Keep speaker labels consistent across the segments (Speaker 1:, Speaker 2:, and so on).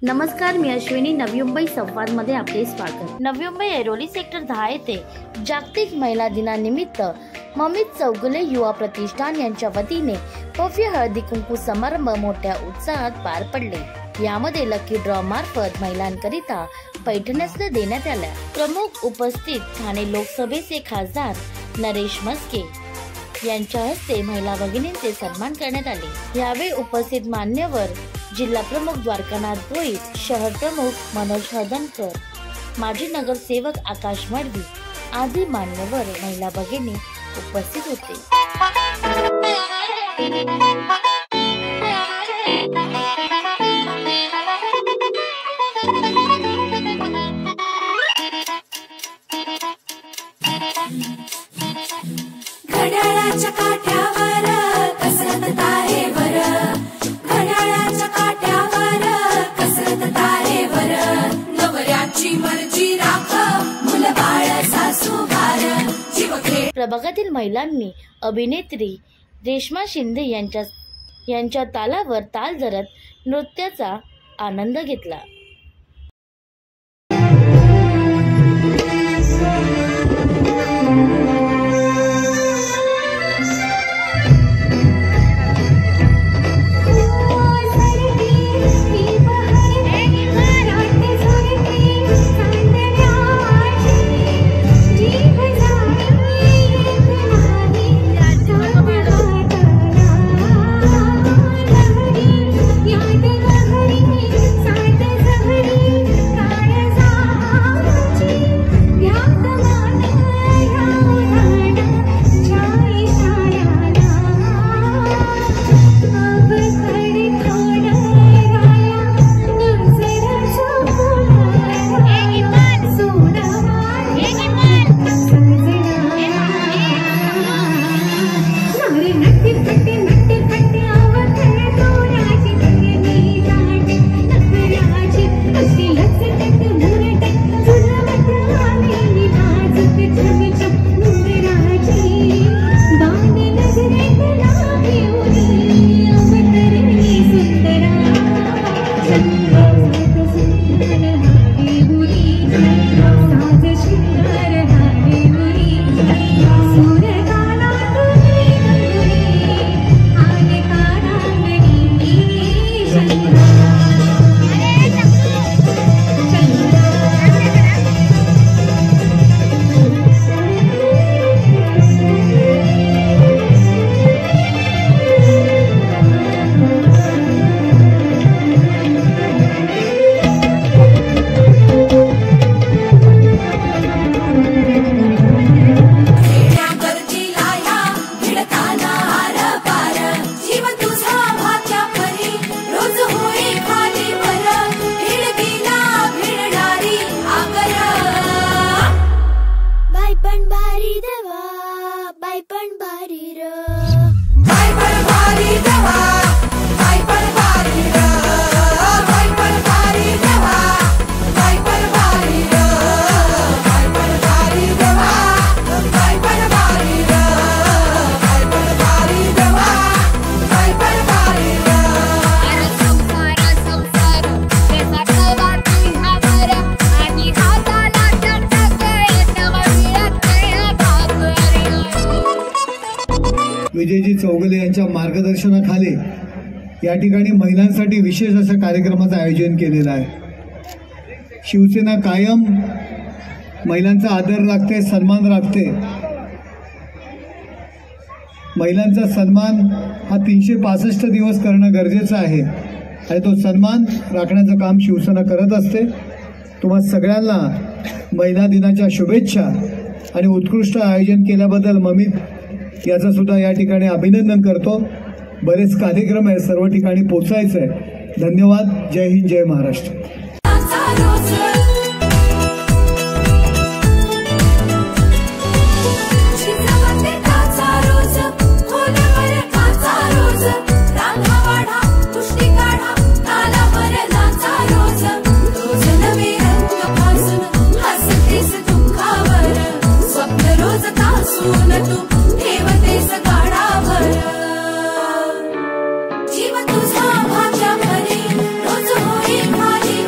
Speaker 1: नमस्कार, मी अश्विनी. नवी मुंबई संवादमध्ये आपले स्वागत. नवी मुंबई ऐरोली सेक्टर 10 येथे जागतिक महिला दिनानिमित्त ममित चौगुले युवा प्रतिष्ठान यांच्या वतीने भव्य हळदी कुंकू समारंभ मोठ्या उत्साहात पार पडले. यामध्ये लकी ड्रॉ मार्फत महिलांकरिता पैठण्या देण्यात आल्या. प्रमुख उपस्थित ठाणे लोकसभेचे खासदार नरेश म्हस्के यांच्या हस्ते महिला भगिनींचे सन्मान करण्यात आले. यावेळी उपस्थित मान्यवर जिल्हा प्रमुख द्वारकानाथ भोईर, शहर प्रमुख मनोज हदनकर, माजी नगरसेवक आकाश मडवी आदी मान्यवर महिला भगिनी उपस्थित होते.
Speaker 2: घड्याळाच्या काठ्यावर कसरत तारेवर, घड्याळाच्या काठ्यावर कसरत तारेवर, नवऱ्याची मर्जी राख मुल बाळ सासू बार जीव खेळ.
Speaker 1: प्रभागातील महिलांनी अभिनेत्री रेश्मा शिंदे यांच्या तालावर ताल धरत नृत्याचा आनंद घेतला.
Speaker 3: विजयजी चौगुले यांच्या मार्गदर्शनाखाली या ठिकाणी महिलांसाठी विशेष अशा कार्यक्रमाचं आयोजन केलेलं आहे. शिवसेना कायम महिलांचा आदर राखते, सन्मान राखते. महिलांचा सन्मान हा 365 दिवस करणं गरजेचं आहे आणि तो सन्मान राखण्याचं काम शिवसेना करत असते. तुम्हा सगळ्यांना महिला दिनाच्या शुभेच्छा आणि उत्कृष्ट आयोजन केल्याबद्दल ममित याचं सुद्धा या ठिकाणी अभिनंदन करतो. बरेच कार्यक्रम आहे, सर्व ठिकाणी पोचायचं आहे. धन्यवाद. जय हिंद, जय महाराष्ट्र.
Speaker 2: जीव तुझा भाच्या परी रोज होई भाजी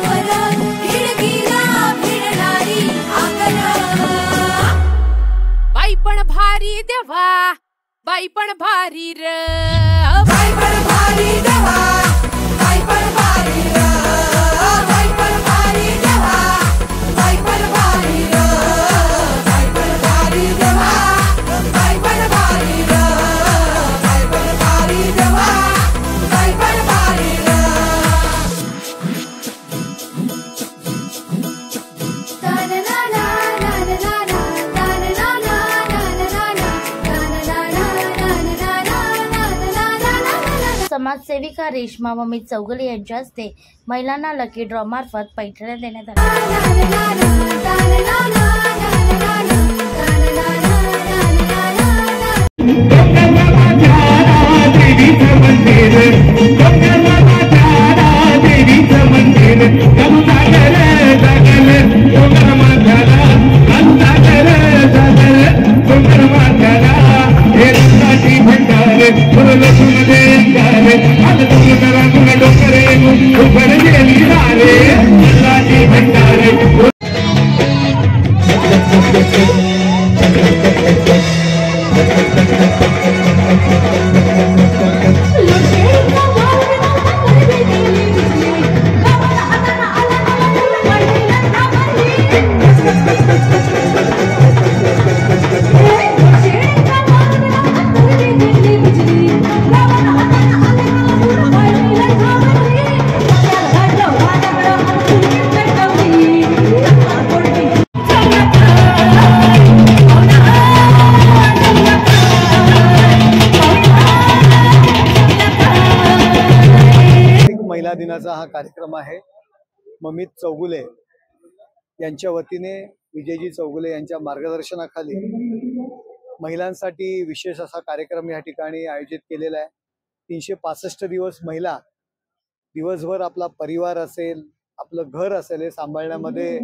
Speaker 2: बाई पण भारी र, बाई पण भारी देवा, बाई पण भारी र, बाई पण भारी देवा, बाई पण भारी र, बाई पण भारी देवा, बाई पण भारी र, बाई पण भारी देवा, बाई पण भारी र.
Speaker 1: समाजसेविका रेश्मा ममित चौगुले यांच्या हस्ते महिलांना लकी ड्रॉ मार्फत पैठण्या देण्यात आल्या.
Speaker 3: महिला दिनाचा हा कार्यक्रम आहे. ममित चौगुले यांच्या वतीने विजयजी चौगुले यांच्या मार्गदर्शनाखाली महिलांसाठी विशेष असा कार्यक्रम या ठिकाणी आयोजित केलेला आहे. 365 दिवस महिला दिवसभर आपला परिवार असेल, आपलं घर असेल हे सांभाळण्यामध्ये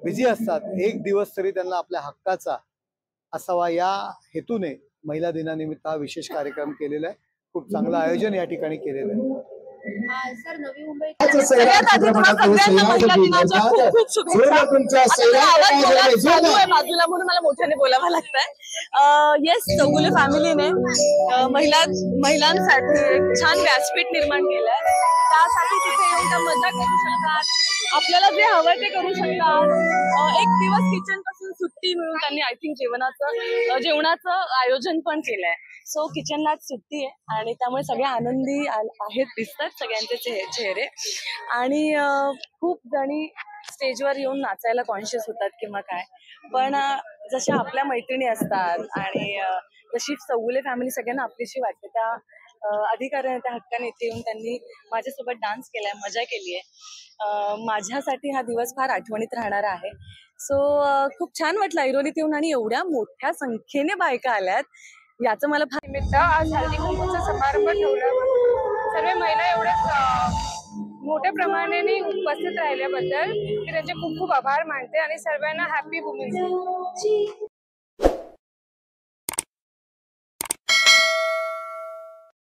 Speaker 3: बिझी असतात. एक दिवस तरी त्यांना आपल्या हक्काचा असावा या हेतूने महिला दिनानिमित्त हा विशेष कार्यक्रम केलेला आहे. खूप चांगलं आयोजन या ठिकाणी केलेलं आहे.
Speaker 4: सर, नवी मुंबई बाजूला म्हणून मला मोठ्याने बोलावं लागतंय. येस, चौगुले फॅमिलीने महिलांसाठी एक छान व्यासपीठ निर्माण केलंय. त्यासाठी तिथे येऊन त्या मजा करू शकतात, आपल्याला जे हवंय ते करू शकतात. एक दिवस किचन पासून सुट्टी मिळून त्यांनी आय थिंक जेवणाचं आयोजन पण केलंय. सो किचनला सुट्टी आहे आणि त्यामुळे सगळे आनंदी आहेत, दिसतात सगळ्यांचे चेहरे. आणि खूप जणी स्टेजवर येऊन नाचायला कॉन्शियस होतात किंवा काय, पण जशा आपल्या मैत्रिणी असतात आणि जशी चौगुले फॅमिली सगळ्यांना आपलीशी वाटते, त्या अधिकाऱ्याने त्या हक्काने इथे येऊन त्यांनी माझ्यासोबत डान्स केलाय, मजा केली आहे. माझ्यासाठी हा दिवस फार आठवणीत राहणार आहे. सो खूप छान वाटलं ऐरोलीत येऊन आणि एवढ्या मोठ्या संख्येने बायका आल्यात, याचं मला फार
Speaker 5: निमित्त आज हळदी कुंकूचा समारंभ ठेवला. सर्व महिला एवढ्या मोठ्या प्रमाणाने उपस्थित राहिल्याबद्दल मी त्यांचे खूप खूप आभार मानते आणि सर्वांना हॅपी वुमेन्स डे.